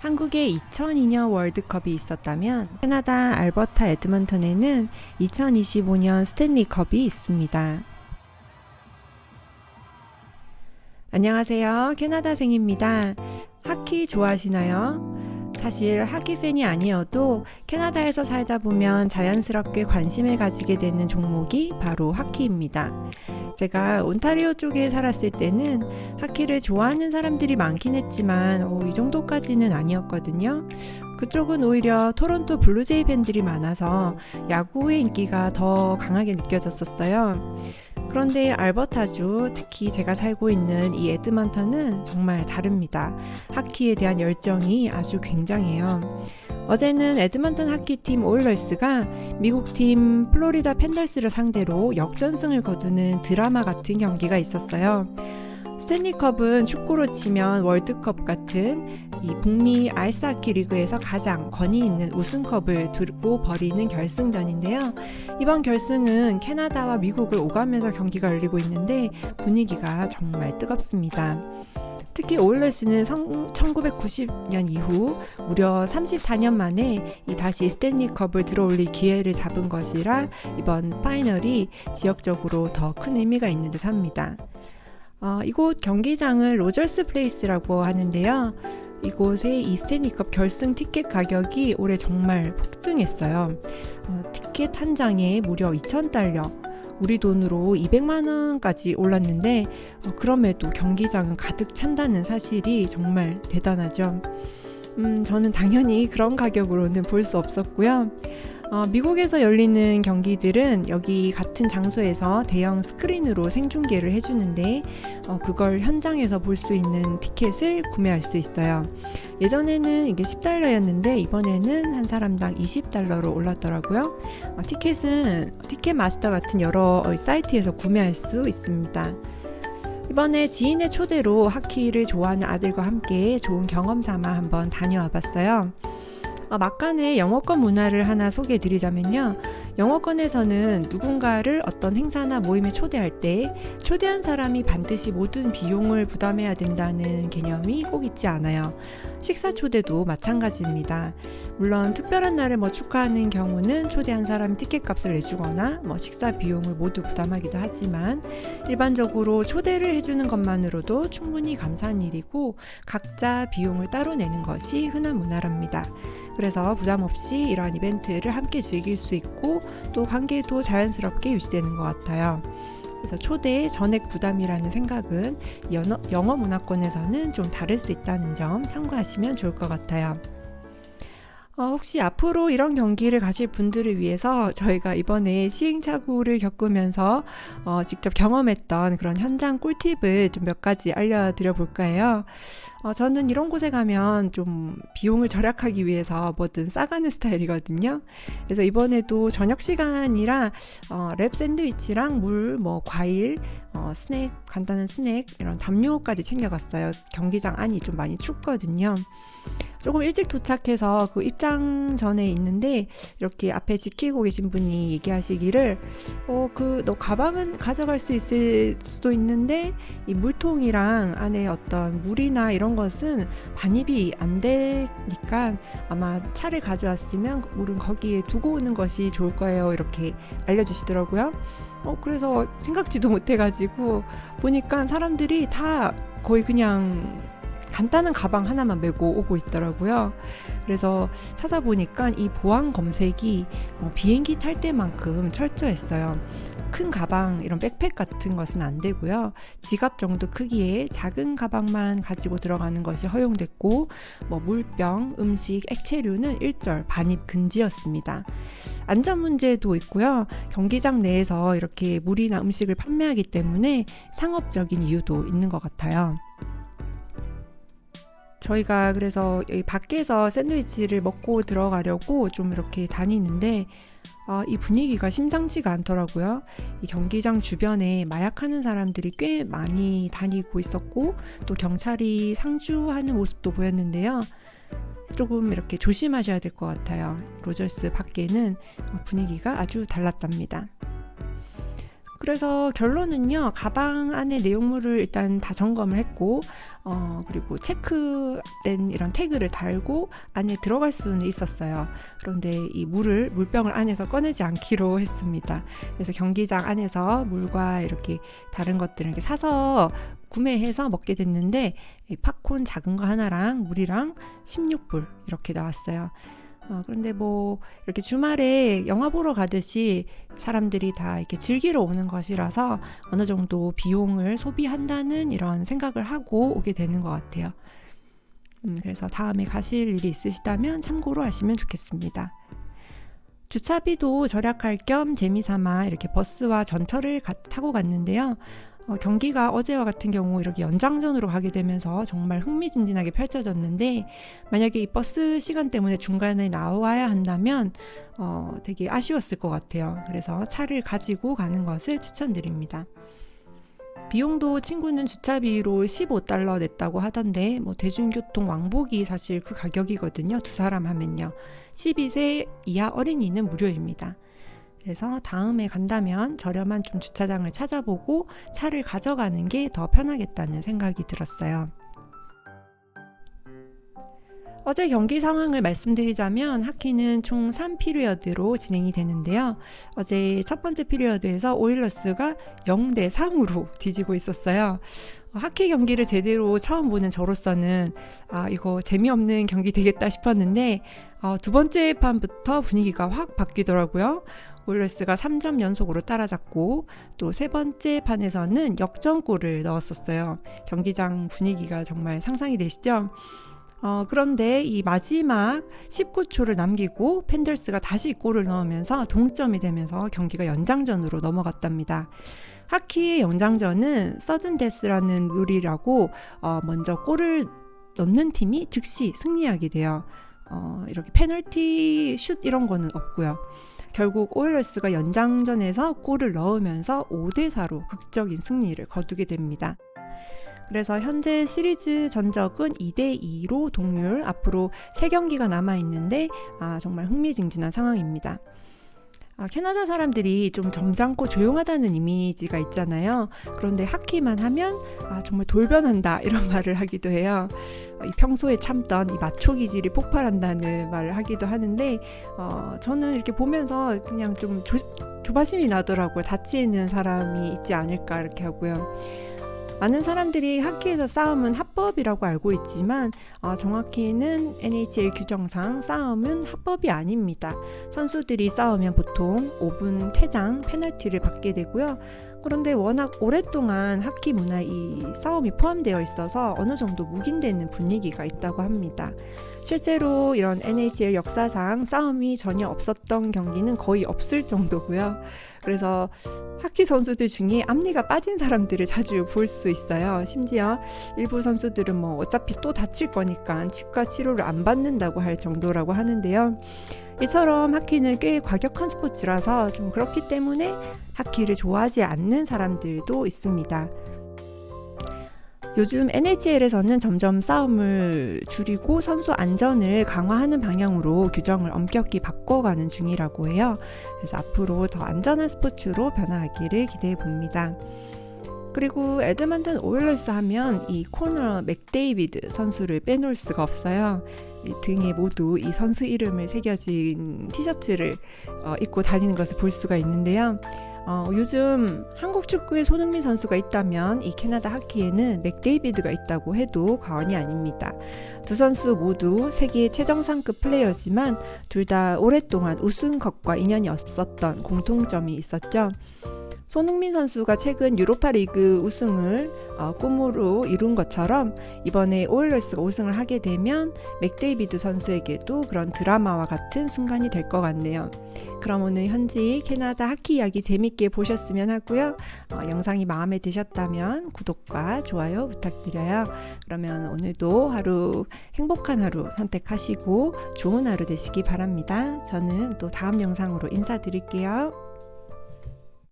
한국에 2002년 월드컵이 있었다면 캐나다 알버타 에드먼턴에는 2025년 스탠리컵이 있습니다. 안녕하세요. 캐나다생입니다. 하키 좋아하시나요? 사실 하키 팬이 아니어도 캐나다에서 살다 보면 자연스럽게 관심을 가지게 되는 종목이 바로 하키입니다. 제가 온타리오 쪽에 살았을 때는 하키를 좋아하는 사람들이 많긴 했지만 이 정도까지는 아니었거든요. 그쪽은 오히려 토론토 블루제이 팬들이 많아서 야구의 인기가 더 강하게 느껴졌었어요. 그런데 알버타주, 특히 제가 살고 있는 이 에드먼턴은 정말 다릅니다. 하키에 대한 열정이 아주 굉장해요. 어제는 에드먼턴 하키팀 오일러스가 미국팀 플로리다 팬더스를 상대로 역전승을 거두는 드라마 같은 경기가 있었어요. 스탠리컵은 축구로 치면 월드컵 같은 이 북미 아이스하키 리그에서 가장 권위 있는 우승컵을 두고 벌이는 결승전인데요. 이번 결승은 캐나다와 미국을 오가면서 경기가 열리고 있는데 분위기가 정말 뜨겁습니다. 특히 오일러스는 1990년 이후 무려 34년 만에 다시 스탠리컵을 들어올릴 기회를 잡은 것이라 이번 파이널이 지역적으로 더 큰 의미가 있는 듯 합니다. 이곳 경기장을 로저스 플레이스라고 하는데요. 이곳의 이 스탠리컵 결승 티켓 가격이 올해 정말 폭등했어요. 티켓 한 장에 무려 $2,000, 우리 돈으로 200만 원까지 올랐는데 그럼에도 경기장은 가득 찬다는 사실이 정말 대단하죠. 저는 당연히 그런 가격으로는 볼 수 없었고요. 미국에서 열리는 경기들은 여기 같은 장소에서 대형 스크린으로 생중계를 해주는데 그걸 현장에서 볼 수 있는 티켓을 구매할 수 있어요. 예전에는 이게 $10였는데 이번에는 한 사람당 $20로 올랐더라고요. 티켓은 티켓마스터 같은 여러 사이트에서 구매할 수 있습니다. 이번에 지인의 초대로 하키를 좋아하는 아들과 함께 좋은 경험 삼아 한번 다녀와 봤어요. 막간에 영어권 문화를 하나 소개해 드리자면요. 영어권에서는 누군가를 어떤 행사나 모임에 초대할 때 초대한 사람이 반드시 모든 비용을 부담해야 된다는 개념이 꼭 있지 않아요. 식사 초대도 마찬가지입니다. 물론 특별한 날을 축하하는 경우는 초대한 사람이 티켓값을 내주거나 식사 비용을 모두 부담하기도 하지만 일반적으로 초대를 해주는 것만으로도 충분히 감사한 일이고 각자 비용을 따로 내는 것이 흔한 문화랍니다. 그래서 부담 없이 이런 이벤트를 함께 즐길 수 있고 또 관계도 자연스럽게 유지되는 것 같아요. 그래서 초대 전액 부담이라는 생각은 영어 문화권에서는 좀 다를 수 있다는 점 참고하시면 좋을 것 같아요. 혹시 앞으로 이런 경기를 가실 분들을 위해서 저희가 이번에 시행착오를 겪으면서 직접 경험했던 그런 현장 꿀팁을 좀 몇 가지 알려드려 볼까 해요. 저는 이런 곳에 가면 좀 비용을 절약하기 위해서 뭐든 싸가는 스타일이거든요. 그래서 이번에도 저녁 시간이라 랩 샌드위치랑 물, 과일, 스낵, 간단한 스낵 이런 담요까지 챙겨갔어요. 경기장 안이 좀 많이 춥거든요. 조금 일찍 도착해서 그 입장 전에 있는데 이렇게 앞에 지키고 계신 분이 얘기하시기를 너 가방은 가져갈 수 있을 수도 있는데 이 물통이랑 안에 어떤 물이나 이런 것은 반입이 안 되니까 아마 차를 가져왔으면 물은 거기에 두고 오는 것이 좋을 거예요. 이렇게 알려주시더라고요. 그래서 생각지도 못해가지고 보니까 사람들이 다 거의 그냥 간단한 가방 하나만 메고 오고 있더라고요. 그래서 찾아보니까 이 보안 검색이 비행기 탈 때만큼 철저했어요. 큰 가방, 이런 백팩 같은 것은 안 되고요. 지갑 정도 크기의 작은 가방만 가지고 들어가는 것이 허용됐고 물병, 음식, 액체류는 일절 반입 금지였습니다. 안전 문제도 있고요. 경기장 내에서 이렇게 물이나 음식을 판매하기 때문에 상업적인 이유도 있는 것 같아요. 저희가 그래서 여기 밖에서 샌드위치를 먹고 들어가려고 좀 이렇게 다니는데 이 분위기가 심상치가 않더라고요. 이 경기장 주변에 마약하는 사람들이 꽤 많이 다니고 있었고 또 경찰이 상주하는 모습도 보였는데요. 조금 이렇게 조심하셔야 될 것 같아요. 로저스 밖에는 분위기가 아주 달랐답니다. 그래서 결론은요, 가방 안에 내용물을 일단 다 점검을 했고, 그리고 체크된 이런 태그를 달고 안에 들어갈 수는 있었어요. 그런데 이 물병을 안에서 꺼내지 않기로 했습니다. 그래서 경기장 안에서 물과 이렇게 다른 것들을 이렇게 사서 구매해서 먹게 됐는데, 이 팝콘 작은 거 하나랑 물이랑 16불 이렇게 나왔어요. 그런데 뭐 이렇게 주말에 영화 보러 가듯이 사람들이 다 이렇게 즐기러 오는 것이라서 어느 정도 비용을 소비한다는 이런 생각을 하고 오게 되는 것 같아요. 그래서 다음에 가실 일이 있으시다면 참고로 하시면 좋겠습니다. 주차비도 절약할 겸 재미삼아 이렇게 버스와 전철을 타고 갔는데요. 경기가 어제와 같은 경우 이렇게 연장전으로 가게 되면서 정말 흥미진진하게 펼쳐졌는데, 만약에 이 버스 시간 때문에 중간에 나와야 한다면 되게 아쉬웠을 것 같아요. 그래서 차를 가지고 가는 것을 추천드립니다. 비용도 친구는 주차비로 $15 냈다고 하던데, 뭐 대중교통 왕복이 사실 그 가격이거든요. 두 사람 하면요. 12세 이하 어린이는 무료입니다. 그래서 다음에 간다면 저렴한 좀 주차장을 찾아보고 차를 가져가는 게 더 편하겠다는 생각이 들었어요. 어제 경기 상황을 말씀드리자면 하키는 총 3피리어드로 진행이 되는데요. 어제 첫 번째 피리어드에서 오일러스가 0대3으로 뒤지고 있었어요. 하키 경기를 제대로 처음 보는 저로서는 이거 재미없는 경기 되겠다 싶었는데 두 번째 판부터 분위기가 확 바뀌더라고요. 오일러스가 3점 연속으로 따라잡고 또 세 번째 판에서는 역전골을 넣었었어요. 경기장 분위기가 정말 상상이 되시죠? 그런데 이 마지막 19초를 남기고 팬더스가 다시 골을 넣으면서 동점이 되면서 경기가 연장전으로 넘어갔답니다. 하키의 연장전은 서든데스라는 룰이라고 먼저 골을 넣는 팀이 즉시 승리하게 돼요. 이렇게 페널티 슛 이런 거는 없고요. 결국 오일러스가 연장전에서 골을 넣으면서 5대4로 극적인 승리를 거두게 됩니다. 그래서 현재 시리즈 전적은 2대2로 동률, 앞으로 3경기가 남아있는데 정말 흥미진진한 상황입니다. 캐나다 사람들이 좀 점잖고 조용하다는 이미지가 있잖아요. 그런데 하키만 하면 정말 돌변한다 이런 말을 하기도 해요. 평소에 참던 이 마초 기질이 폭발한다는 말을 하기도 하는데 저는 이렇게 보면서 그냥 좀 조바심이 나더라고요. 다치는 사람이 있지 않을까 이렇게 하고요. 많은 사람들이 하키에서 싸움은 합법이라고 알고 있지만 정확히는 NHL 규정상 싸움은 합법이 아닙니다. 선수들이 싸우면 보통 5분 퇴장, 페널티를 받게 되고요. 그런데 워낙 오랫동안 하키 문화에 이 싸움이 포함되어 있어서 어느 정도 묵인되는 분위기가 있다고 합니다. 실제로 이런 NHL 역사상 싸움이 전혀 없었던 경기는 거의 없을 정도고요. 그래서 하키 선수들 중에 앞니가 빠진 사람들을 자주 볼 수 있어요. 심지어 일부 선수들은 뭐 어차피 또 다칠 거니까 치과 치료를 안 받는다고 할 정도라고 하는데요. 이처럼 하키는 꽤 과격한 스포츠라서 좀 그렇기 때문에 하키를 좋아하지 않는 사람들도 있습니다. 요즘 NHL에서는 점점 싸움을 줄이고 선수 안전을 강화하는 방향으로 규정을 엄격히 바꿔가는 중이라고 해요. 그래서 앞으로 더 안전한 스포츠로 변화하기를 기대해 봅니다. 그리고 에드먼튼 오일러스 하면 이 코너 맥데이비드 선수를 빼놓을 수가 없어요. 이 등에 모두 이 선수 이름을 새겨진 티셔츠를 입고 다니는 것을 볼 수가 있는데요. 요즘 한국 축구에 손흥민 선수가 있다면 이 캐나다 하키에는 맥데이비드가 있다고 해도 과언이 아닙니다. 두 선수 모두 세계 최정상급 플레이어지만 둘 다 오랫동안 우승컵과 인연이 없었던 공통점이 있었죠. 손흥민 선수가 최근 유로파리그 우승을 꿈으로 이룬 것처럼 이번에 오일러스가 우승을 하게 되면 맥데이비드 선수에게도 그런 드라마와 같은 순간이 될 것 같네요. 그럼 오늘 현지 캐나다 하키 이야기 재밌게 보셨으면 하고요. 영상이 마음에 드셨다면 구독과 좋아요 부탁드려요. 그러면 오늘도 하루 행복한 하루 선택하시고 좋은 하루 되시기 바랍니다. 저는 또 다음 영상으로 인사드릴게요.